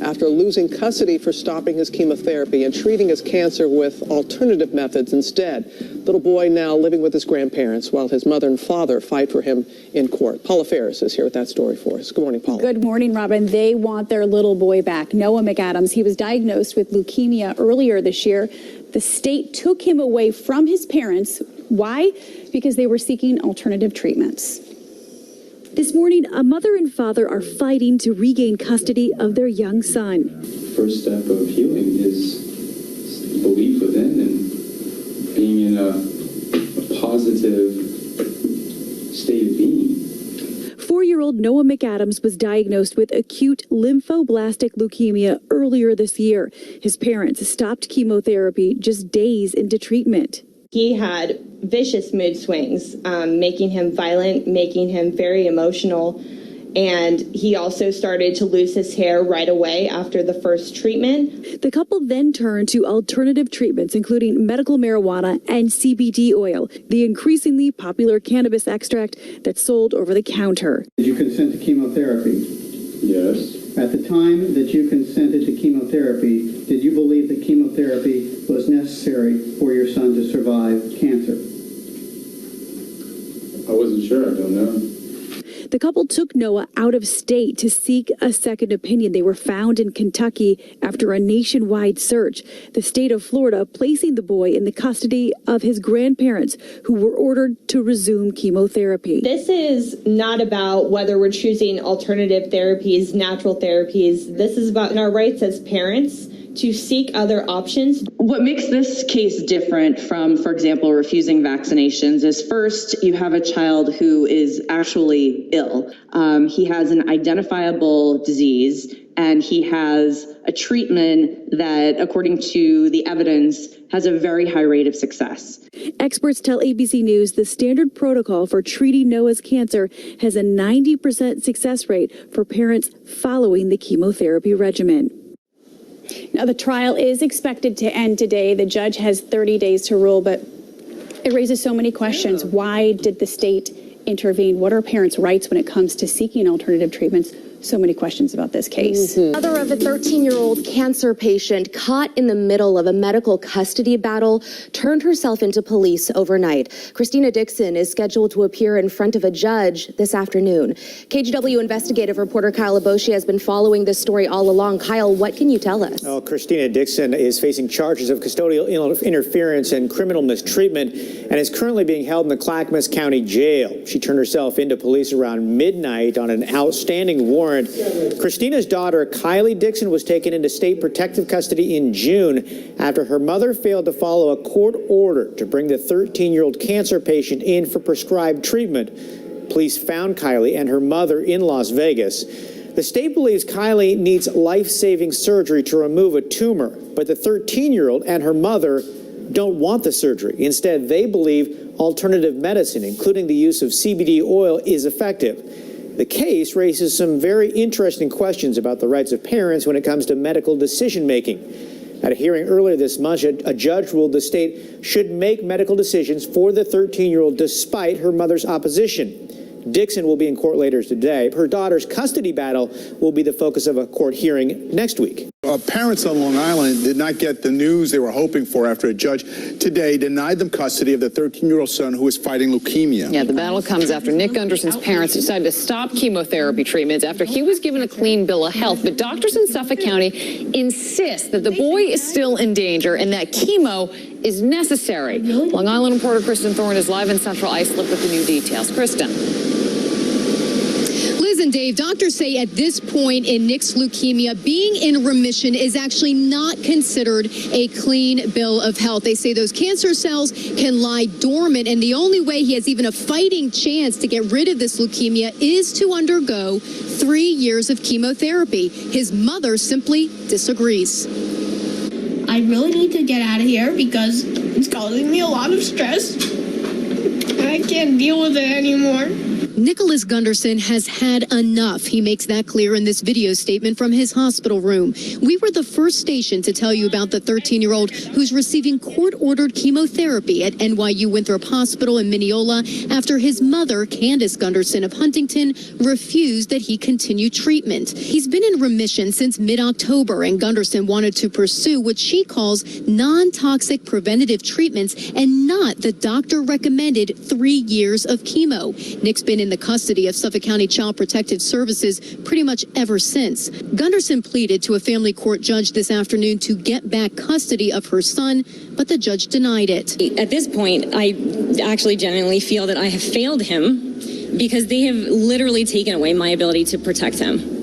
after losing custody for stopping his chemotherapy and treating his cancer with alternative methods instead. Little boy now living with his grandparents while his mother and father fight for him in court. Paula Ferris is here with that story for us. Good morning, Paula. Good morning, Robin. They want their little boy back. Noah McAdams, he was diagnosed with leukemia earlier this year. The state took him away from his parents. Why? Because they were seeking alternative treatments. This morning, a mother and father are fighting to regain custody of their young son. First step of healing is belief within and being in a positive state of being. 4-year-old Noah McAdams was diagnosed with acute lymphoblastic leukemia earlier this year. His parents stopped chemotherapy just days into treatment. He had vicious mood swings, making him violent, making him very emotional. And he also started to lose his hair right away after the first treatment. The couple then turned to alternative treatments, including medical marijuana and CBD oil, the increasingly popular cannabis extract that's sold over the counter. Did you consent to chemotherapy? Yes. At the time that you consented to chemotherapy, did you believe that chemotherapy was necessary for your son to survive cancer? I wasn't sure. I don't know. The couple took Noah out of state to seek a second opinion. They were found in Kentucky after a nationwide search. The state of Florida placing the boy in the custody of his grandparents, who were ordered to resume chemotherapy. This is not about whether we're choosing alternative therapies, natural therapies. This is about our rights as parents to seek other options. What makes this case different from, for example, refusing vaccinations is first, you have a child who is actually ill. He has an identifiable disease, and he has a treatment that, according to the evidence, has a very high rate of success. Experts tell ABC News the standard protocol for treating Noah's cancer has a 90% success rate for parents following the chemotherapy regimen. Now, the trial is expected to end today. The judge has 30 days to rule, but it raises so many questions. Why did the state intervene? What are parents' rights when it comes to seeking alternative treatments? So many questions about this case. Mother of a 13-year-old cancer patient caught in the middle of a medical custody battle turned herself into police overnight. Christina Dixon is scheduled to appear in front of a judge this afternoon. KGW investigative reporter Kyle Aboshi has been following this story all along. Kyle, what can you tell us? Well, Christina Dixon is facing charges of custodial interference and criminal mistreatment and is currently being held in the Clackamas County Jail. She turned herself into police around midnight on an outstanding warrant. Christina's daughter, Kylie Dixon, was taken into state protective custody in June after her mother failed to follow a court order to bring the 13-year-old cancer patient in for prescribed treatment. Police found Kylie and her mother in Las Vegas. The state believes Kylie needs life-saving surgery to remove a tumor, but the 13-year-old and her mother don't want the surgery. Instead, they believe alternative medicine, including the use of CBD oil, is effective. The case raises some very interesting questions about the rights of parents when it comes to medical decision-making. At a hearing earlier this month, a judge ruled the state should make medical decisions for the 13-year-old despite her mother's opposition. Dixon will be in court later today. Her daughter's custody battle will be the focus of a court hearing next week. Parents on Long Island did not get the news they were hoping for after a judge today denied them custody of their 13-year-old son who is fighting leukemia. Yeah, the battle comes after Nick Gunderson's parents decided to stop chemotherapy treatments after he was given a clean bill of health. But doctors in Suffolk County insist that the boy is still in danger and that chemo is necessary. Long Island reporter Kristen Thorne is live in Central Islip with the new details. Kristen. Liz and Dave, doctors say at this point in Nick's leukemia, being in remission is actually not considered a clean bill of health. They say those cancer cells can lie dormant, and the only way he has even a fighting chance to get rid of this leukemia is to undergo 3 years of chemotherapy. His mother simply disagrees. I really need to get out of here because it's causing me a lot of stress, and I can't deal with it anymore. Nicholas Gunderson has had enough. He makes that clear in this video statement from his hospital room. We were the first station to tell you about the 13-year-old who's receiving court-ordered chemotherapy at NYU Winthrop Hospital in Mineola after his mother, Candace Gunderson of Huntington, refused that he continue treatment. He's been in remission since mid-October, and Gunderson wanted to pursue what she calls non-toxic preventative treatments and not the doctor-recommended 3 years of chemo. Nick's been in the custody of Suffolk County Child Protective Services pretty much ever since. Gunderson pleaded to a family court judge this afternoon to get back custody of her son, but the judge denied it. At this point, I actually genuinely feel that I have failed him because they have literally taken away my ability to protect him.